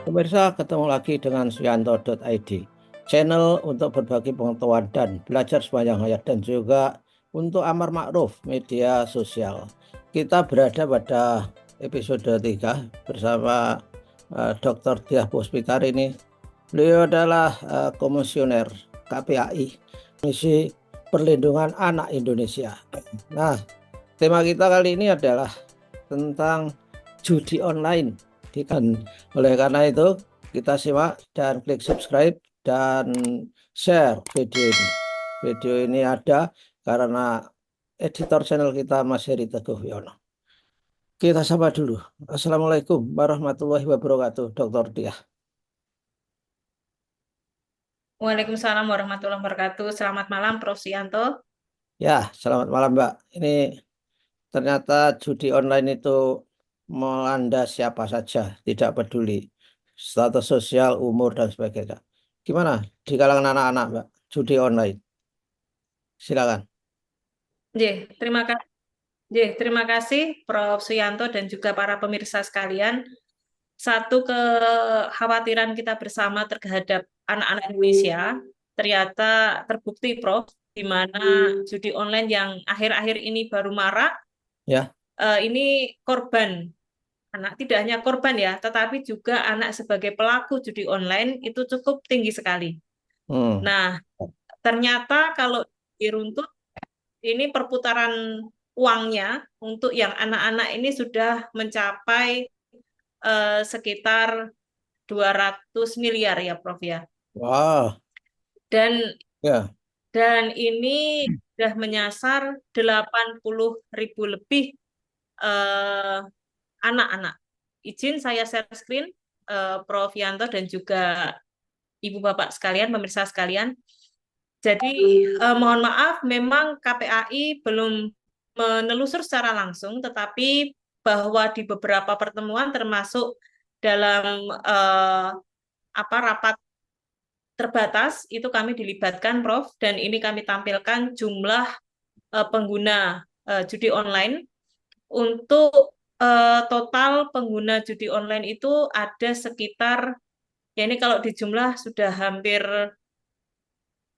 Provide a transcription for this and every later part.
Pemirsa, ketemu lagi dengan Suyanto.id, channel untuk berbagi pengetahuan dan belajar sepanjang hayat, dan juga untuk amar ma'ruf media sosial. Kita berada pada episode 3 bersama Dr. Diah Puspitari ini. Beliau adalah komisioner KPAI, Komisi Perlindungan Anak Indonesia. Nah, tema kita kali ini adalah tentang judi online. Oleh karena itu, kita simak dan klik subscribe dan share video ini. Video ini ada karena editor channel kita Mas Heri Teguh Yono. Kita sapa dulu. Assalamualaikum warahmatullahi wabarakatuh, Dr. Diah. Waalaikumsalam warahmatullahi wabarakatuh. Selamat malam, Prof. Sianto. Ya, selamat malam, Mbak. Ini ternyata judi online itu melanda siapa saja, tidak peduli status sosial, umur, dan sebagainya. Gimana di kalangan anak-anak, Mbak, judi online? Silakan. Terima kasih. Terima kasih Prof. Suyanto dan juga para pemirsa sekalian. Satu kekhawatiran kita bersama terhadap anak-anak Indonesia ternyata terbukti, Prof, di mana judi online yang akhir-akhir ini baru marak, Ya. ini korban. Anak tidak hanya korban ya, tetapi juga anak sebagai pelaku judi online itu cukup tinggi sekali. Hmm. Nah, ternyata kalau diruntut, ini perputaran uangnya untuk yang anak-anak ini sudah mencapai sekitar 200 miliar ya, Prof ya. Wah. Dan Ya. ini sudah menyasar 80.000 lebih eh, anak-anak. Izin saya share screen, Prof Yanto dan juga Ibu Bapak sekalian, pemirsa sekalian. Jadi mohon maaf, memang KPAI belum menelusur secara langsung, tetapi bahwa di beberapa pertemuan termasuk dalam rapat terbatas itu kami dilibatkan, Prof, dan ini kami tampilkan jumlah pengguna judi online. Untuk total pengguna judi online itu ada sekitar, ya ini kalau dijumlah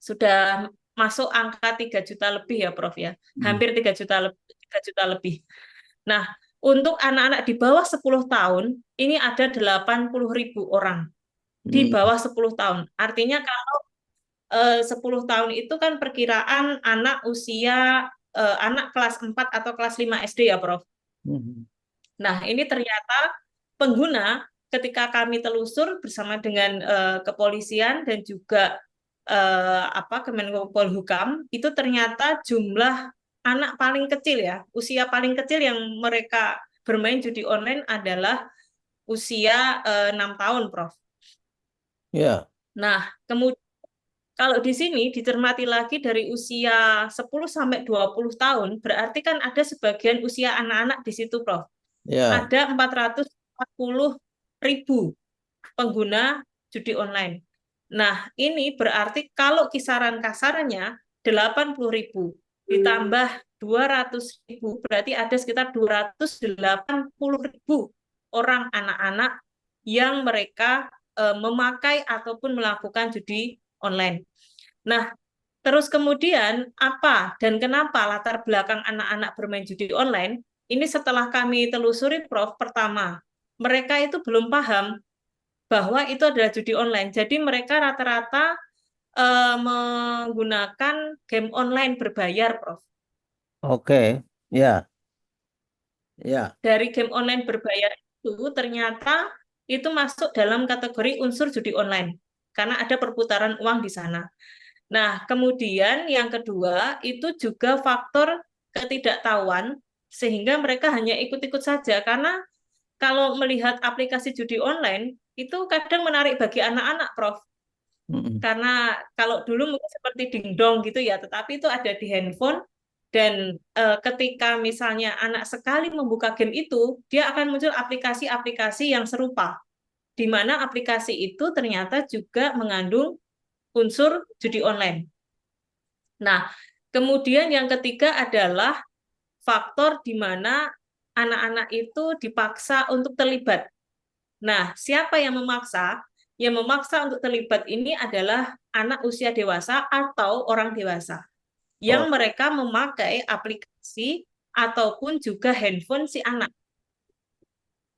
sudah masuk angka 3 juta lebih ya, Prof ya. Hampir 3 juta lebih, 3 juta lebih. Nah, untuk anak-anak di bawah 10 tahun, ini ada 80.000 orang di bawah 10 tahun. Artinya kalau 10 tahun itu kan perkiraan anak usia anak kelas 4 atau kelas 5 SD ya, Prof. Nah, ini ternyata pengguna ketika kami telusur bersama dengan kepolisian dan juga Kemenko Polhukam, itu ternyata jumlah anak paling kecil ya, usia paling kecil yang mereka bermain judi online adalah usia 6 tahun, Prof. Ya. Nah, kemudian kalau di sini dicermati lagi dari usia 10 sampai 20 tahun, berarti kan ada sebagian usia anak-anak di situ, Prof. Ya. Ada 440.000 pengguna judi online. Nah, ini berarti kalau kisaran kasarnya 80.000 ditambah 200.000, berarti ada sekitar 280.000 orang anak-anak yang mereka memakai ataupun melakukan judi online. Nah, terus kemudian apa dan kenapa latar belakang anak-anak bermain judi online? Ini setelah kami telusuri, Prof, pertama, mereka itu belum paham bahwa itu adalah judi online. Jadi mereka rata-rata menggunakan game online berbayar, Prof. Oke. Ya. Ya. Dari game online berbayar itu ternyata itu masuk dalam kategori unsur judi online karena ada perputaran uang di sana. Nah, kemudian yang kedua itu juga faktor ketidaktahuan sehingga mereka hanya ikut-ikut saja karena kalau melihat aplikasi judi online itu kadang menarik bagi anak-anak, Prof. Karena kalau dulu mungkin seperti dingdong gitu ya, tetapi itu ada di handphone dan ketika misalnya anak sekali membuka game itu, dia akan muncul aplikasi-aplikasi yang serupa, di mana aplikasi itu ternyata juga mengandung unsur judi online. Nah, kemudian yang ketiga adalah faktor di mana anak-anak itu dipaksa untuk terlibat. Nah, siapa yang memaksa? Yang memaksa untuk terlibat ini adalah anak usia dewasa atau orang dewasa Oh, yang mereka memakai aplikasi ataupun juga handphone si anak.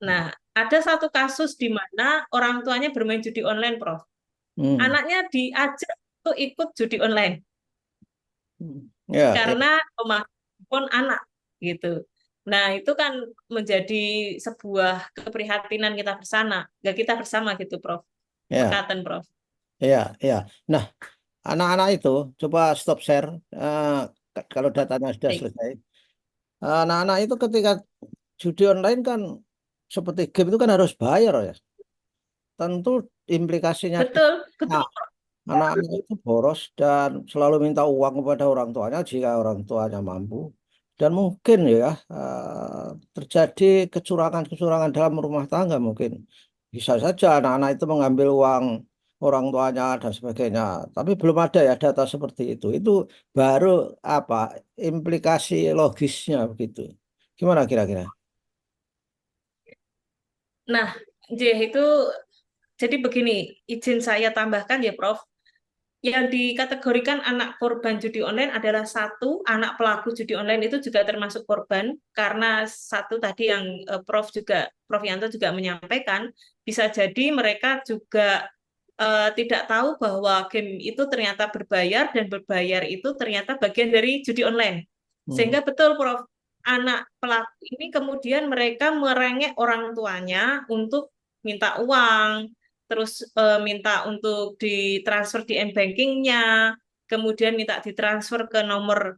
Nah, ada satu kasus di mana orang tuanya bermain judi online, Prof. hmm. Anaknya diajak untuk ikut judi online Ya, ya, karena memakai handphone anak gitu. Nah, itu kan menjadi sebuah keprihatinan kita bersama, nggak kita bersama gitu, Prof. ya, Pekaten, Prof. ya, ya. Nah, anak-anak itu coba stop share. eh, kalau datanya sudah Baik. selesai. Anak-anak itu ketika judi online kan seperti game itu kan harus bayar ya. Tentu implikasinya Betul, betul. nah, anak-anak itu boros dan selalu minta uang kepada orang tuanya jika orang tuanya mampu. Dan mungkin ya terjadi kecurangan-kecurangan dalam rumah tangga mungkin. Bisa saja anak-anak itu mengambil uang orang tuanya dan sebagainya. Tapi belum ada ya data seperti itu. Itu baru apa implikasi logisnya begitu. Gimana kira-kira? Nah, J itu jadi begini, izin saya tambahkan ya, Prof. Yang dikategorikan anak korban judi online adalah satu, anak pelaku judi online itu juga termasuk korban, karena satu tadi yang Prof Yanto juga menyampaikan, bisa jadi mereka juga tidak tahu bahwa game itu ternyata berbayar dan berbayar itu ternyata bagian dari judi online. Hmm. Sehingga betul, Prof, anak pelaku ini kemudian mereka merengek orang tuanya untuk minta uang, terus minta untuk ditransfer di m-bankingnya, kemudian minta ditransfer ke nomor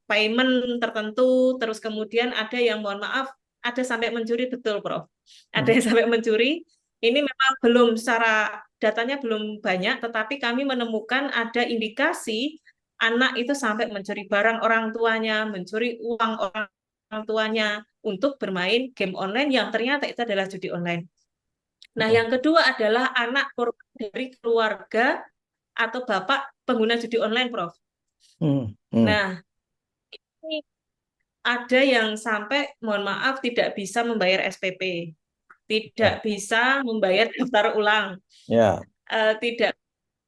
payment tertentu, terus kemudian ada yang mohon maaf, ada sampai mencuri, betul, Prof. Ada Hmm. yang sampai mencuri. Ini memang belum secara datanya belum banyak, tetapi kami menemukan ada indikasi anak itu sampai mencuri barang orang tuanya, mencuri uang orang tuanya untuk bermain game online yang ternyata itu adalah judi online. Nah, Oh. yang kedua adalah anak korban dari keluarga atau bapak pengguna judi online, Prof. Hmm. Hmm. Nah, ini ada yang sampai, mohon maaf, tidak bisa membayar SPP, tidak Ya. bisa membayar daftar ulang, Ya. tidak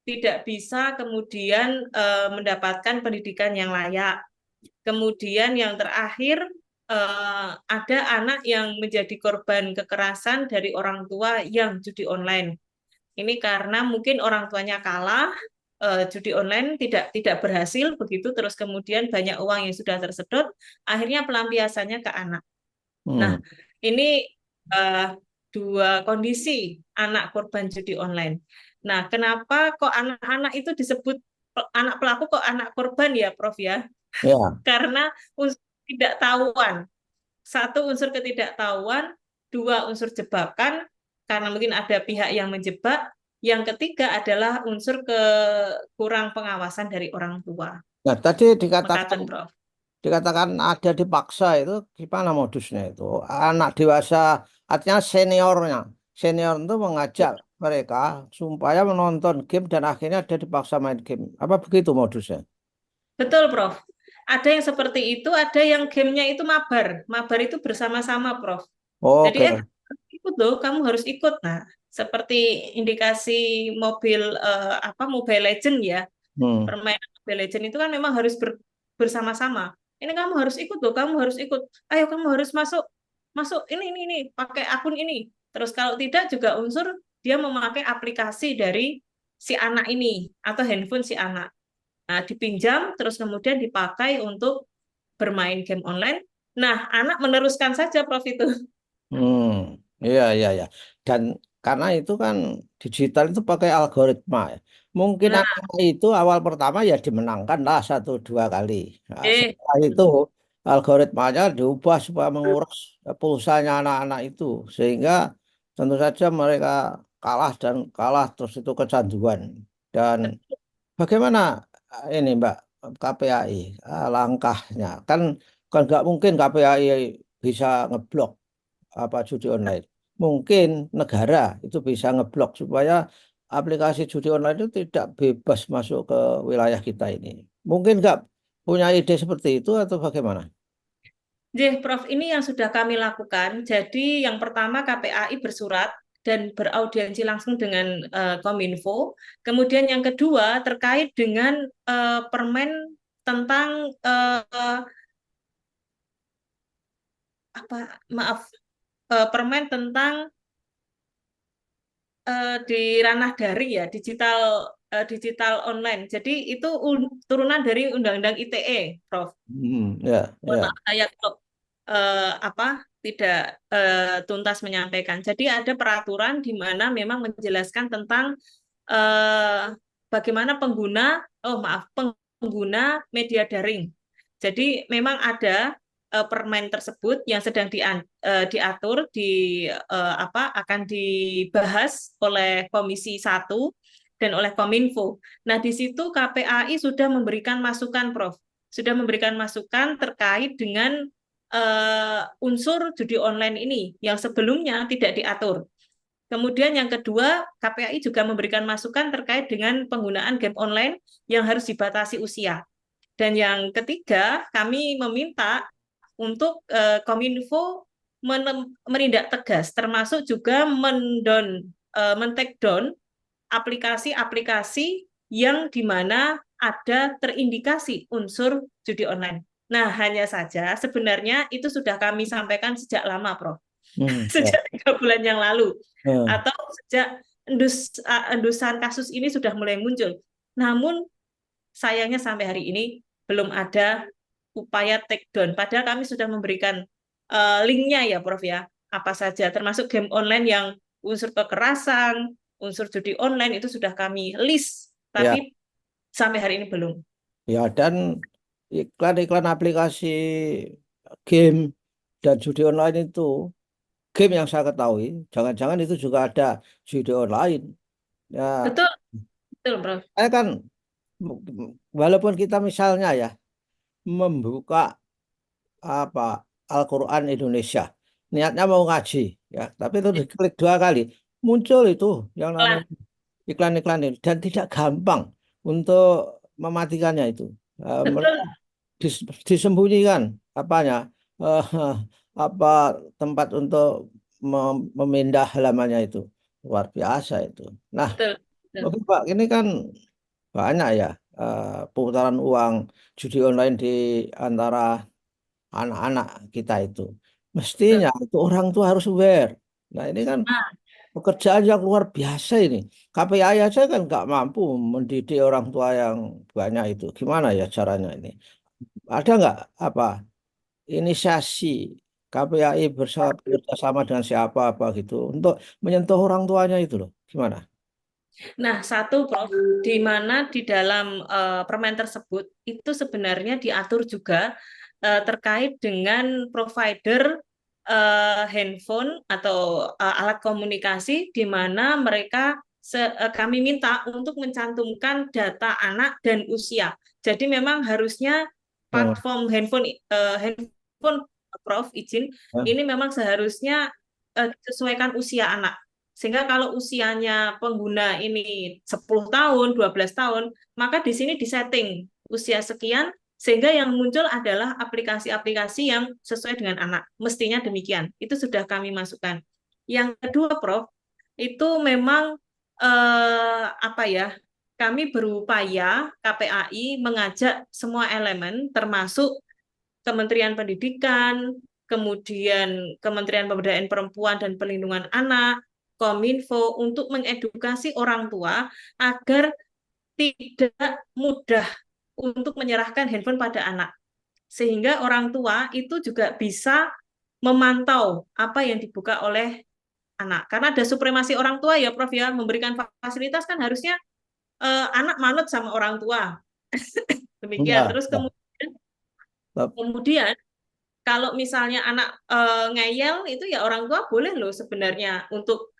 tidak bisa kemudian mendapatkan pendidikan yang layak. Kemudian yang terakhir ada anak yang menjadi korban kekerasan dari orang tua yang judi online. Ini karena mungkin orang tuanya kalah, judi online tidak berhasil begitu, terus kemudian banyak uang yang sudah tersedot, akhirnya pelampiasannya ke anak. Nah, Hmm. ini eh, dua kondisi anak korban judi online. Nah, kenapa kok anak-anak itu disebut anak pelaku kok anak korban ya, Prof ya? Ya. Karena unsur ketidaktahuan. Satu, unsur ketidaktahuan. Dua, unsur jebakan, karena mungkin ada pihak yang menjebak. Yang ketiga adalah unsur kurang pengawasan dari orang tua. Nah, tadi Mekaten, Prof. dikatakan ada dipaksa itu gimana modusnya itu? Anak dewasa artinya seniornya. Senior itu mengajak mereka supaya menonton game dan akhirnya ada dipaksa main game. Apa begitu modusnya? Betul, Prof. Ada yang seperti itu, ada yang gamenya itu mabar. Mabar itu bersama-sama, Prof. Jadi, Oke. ikut loh, kamu harus ikut. Nah, seperti indikasi mobil Mobile Legend ya. Hmm. Permainan Mobile Legend itu kan memang harus bersama-sama. Ini kamu harus ikut loh, kamu harus ikut. Ayo kamu harus masuk, masuk ini, pakai akun ini. Terus kalau tidak juga unsur dia memakai aplikasi dari si anak ini atau handphone si anak. Nah, dipinjam terus kemudian dipakai untuk bermain game online. Nah, anak meneruskan saja, Prof itu. Hmm, iya, iya, iya. Dan karena itu kan digital itu pakai algoritma ya. Mungkin Nah, anak itu awal pertama ya dimenangkan lah satu dua kali. Nah, eh setelah itu algoritmanya diubah supaya menguras pulsanya anak-anak itu sehingga tentu saja mereka kalah dan kalah terus itu kecanduan. Dan bagaimana ini Mbak KPAI langkahnya? Kan nggak mungkin KPAI bisa ngeblok apa judi online. Mungkin negara itu bisa ngeblok supaya aplikasi judi online itu tidak bebas masuk ke wilayah kita ini. Mungkin nggak punya ide seperti itu atau bagaimana? Prof, ini yang sudah kami lakukan. Jadi yang pertama KPAI bersurat dan beraudiensi langsung dengan Kominfo. Kemudian yang kedua terkait dengan permen tentang apa? Maaf, permen tentang di ranah daring ya, digital online. Jadi itu turunan dari Undang-Undang ITE, Prof. Ya, Mohon ya, maaf saya kalau apa tidak tuntas menyampaikan. Jadi ada peraturan di mana memang menjelaskan tentang eh, bagaimana pengguna media daring. Jadi memang ada permen tersebut yang sedang diatur akan dibahas oleh Komisi 1 dan oleh Kominfo. Nah, di situ KPAI sudah memberikan masukan, Prof, sudah memberikan masukan terkait dengan unsur judi online ini yang sebelumnya tidak diatur. Kemudian yang kedua, KPAI juga memberikan masukan terkait dengan penggunaan game online yang harus dibatasi usia. Dan yang ketiga, kami meminta untuk Kominfo menindak tegas, termasuk juga men-take down aplikasi-aplikasi yang di mana ada terindikasi unsur judi online. Nah, hanya saja sebenarnya itu sudah kami sampaikan sejak lama, Prof. ya, Sejak 3 bulan yang lalu. ya, Atau sejak endusan kasus ini sudah mulai muncul. Namun, sayangnya sampai hari ini belum ada upaya take down. Padahal kami sudah memberikan linknya ya, Prof ya. Apa saja, termasuk game online yang unsur kekerasan, unsur judi online itu sudah kami list, ya, tapi sampai hari ini belum. ya, dan iklan-iklan aplikasi game dan judi online itu, game yang saya ketahui, jangan-jangan itu juga ada judi online. Ya, Betul, betul, Prof. saya kan walaupun kita misalnya ya membuka apa Al-Quran Indonesia, niatnya mau ngaji, ya, tapi itu diklik 2 kali, muncul itu yang Pelan. namanya iklan-iklan ini dan tidak gampang untuk mematikannya itu. Mereka Betul, disembunyikan apanya eh, apa tempat untuk memindah halamannya itu luar biasa itu. Nah, betul, betul. oke Pak, ini kan banyak ya pemutaran uang judi online di antara anak-anak kita itu. Betul. Mestinya itu orang tua harus aware. Nah, ini kan Nah, pekerjaan yang luar biasa ini. KPI aja kan nggak mampu mendidik orang tua yang banyak itu. Gimana ya caranya ini? Ada nggak apa inisiasi KPI bekerja sama dengan siapa apa gitu untuk menyentuh orang tuanya itu loh? Gimana? nah, satu, Prof, di mana di dalam permen tersebut itu sebenarnya diatur juga terkait dengan provider handphone atau alat komunikasi di mana kami minta untuk mencantumkan data anak dan usia. Jadi memang harusnya Oh, platform handphone, Prof, izin, ya. ini memang seharusnya disesuaikan usia anak. Sehingga kalau usianya pengguna ini 10 tahun, 12 tahun, maka di sini disetting usia sekian, sehingga yang muncul adalah aplikasi-aplikasi yang sesuai dengan anak. Mestinya demikian. Itu sudah kami masukkan. Yang kedua, Prof, itu memang apa ya? Kami berupaya KPAI mengajak semua elemen, termasuk Kementerian Pendidikan, kemudian Kementerian Pemberdayaan Perempuan dan Perlindungan Anak, Kominfo untuk mengedukasi orang tua agar tidak mudah untuk menyerahkan handphone pada anak. Sehingga orang tua itu juga bisa memantau apa yang dibuka oleh anak. Karena ada supremasi orang tua ya, Prof ya, memberikan fasilitas kan harusnya anak manut sama orang tua. Demikian. Ya, Terus ya. kemudian kalau misalnya anak ngeyel itu ya orang tua boleh loh sebenarnya untuk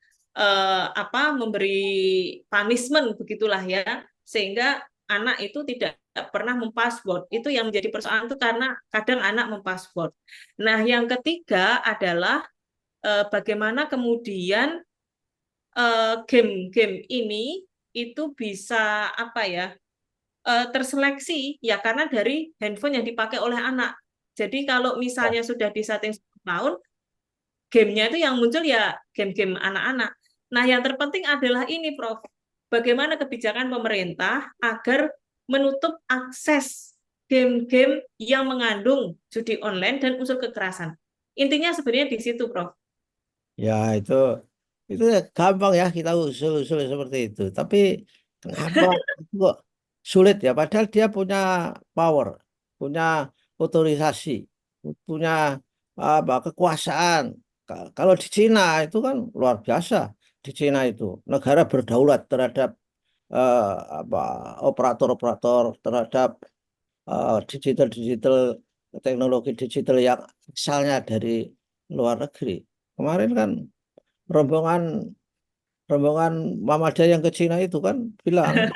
memberi punishment begitulah ya, sehingga anak itu tidak pernah mempassword. Itu yang menjadi persoalan itu karena kadang anak mempassword. Nah, yang ketiga adalah bagaimana kemudian game-game ini itu bisa apa ya, terseleksi ya karena dari handphone yang dipakai oleh anak. Jadi kalau misalnya sudah di setting 10 tahun, gamenya itu yang muncul ya game-game anak-anak. Nah, yang terpenting adalah ini, Prof. Bagaimana kebijakan pemerintah agar menutup akses game-game yang mengandung judi online dan unsur kekerasan. Intinya sebenarnya di situ, Prof. Ya itu gampang ya kita usul-usul seperti itu. Tapi kenapa itu kok sulit ya? Padahal dia punya power, punya otorisasi, punya apa kekuasaan. Kalau di Cina itu kan luar biasa. Di Cina itu negara berdaulat terhadap eh, apa operator-operator, terhadap digital-digital teknologi digital yang asalnya dari luar negeri. Kemarin kan rombongan rombongan Muhammadiyah yang ke Cina itu kan bilang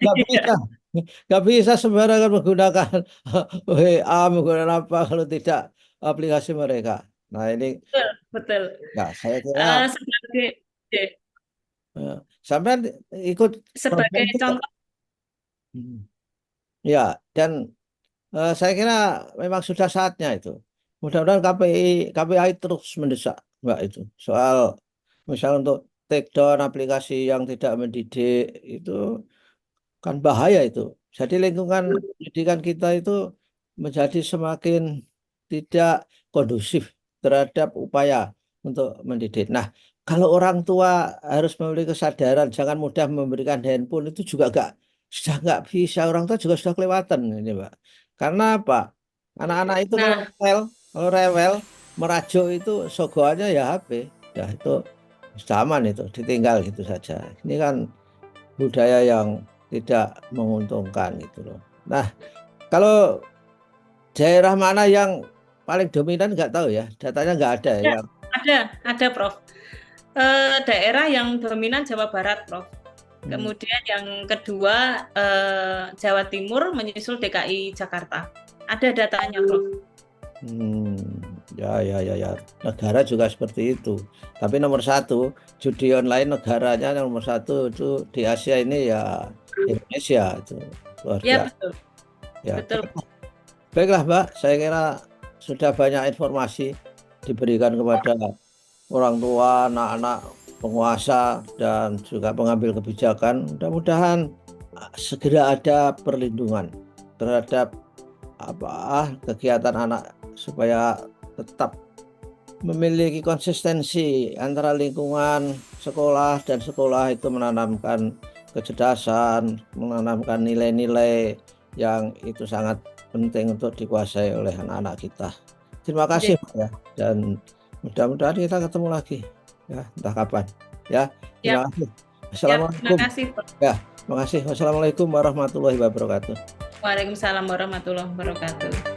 nggak bisa nggak bisa sembarangan menggunakan WA menggunakan apa kalau tidak aplikasi mereka. Nah ini Betul, betul. ya saya kira Sebagai sampai ikut program sebagai juga. contoh, Hmm. Ya dan saya kira memang sudah saatnya itu. Mudah-mudahan KPI terus mendesak Mbak itu soal misal untuk take down aplikasi yang tidak mendidik itu kan bahaya itu. Jadi lingkungan pendidikan kita itu menjadi semakin tidak kondusif terhadap upaya untuk mendidik. Nah, kalau orang tua harus memiliki kesadaran jangan mudah memberikan handphone itu juga sudah nggak bisa. Orang tua juga sudah kelewatan ini, Mbak. Karena apa? Anak-anak itu nah, kalau rewel, merajuk itu sogoannya ya HP. Ya itu sudah aman itu, ditinggal gitu saja. Ini kan budaya yang tidak menguntungkan gitu loh. Nah, kalau daerah mana yang paling dominan nggak tahu ya, datanya nggak ada ya. ada, ada, Prof. Daerah yang dominan Jawa Barat, Prof. Hmm, Kemudian yang kedua Jawa Timur menyusul DKI Jakarta. Ada datanya, Prof. hmm, ya. Negara juga seperti itu. Tapi nomor satu, judi online negaranya nomor satu itu di Asia ini ya Indonesia itu luar Ya, biasa. betul. Ya, Betul. baiklah Mbak, saya kira sudah banyak informasi diberikan kepada orang tua, anak-anak, penguasa, dan juga pengambil kebijakan. Mudah-mudahan segera ada perlindungan terhadap kegiatan anak supaya tetap memiliki konsistensi antara lingkungan sekolah dan sekolah itu menanamkan kecerdasan, menanamkan nilai-nilai yang itu sangat penting untuk dikuasai oleh anak-anak kita. Terima kasih, Oke. Pak, ya. Dan mudah-mudahan kita ketemu lagi ya, entah kapan. Ya, Ya, terima kasih. ya, terima Assalamualaikum. kasih, Prof. Ya, terima kasih. Wassalamualaikum warahmatullahi wabarakatuh. Waalaikumsalam warahmatullahi wabarakatuh.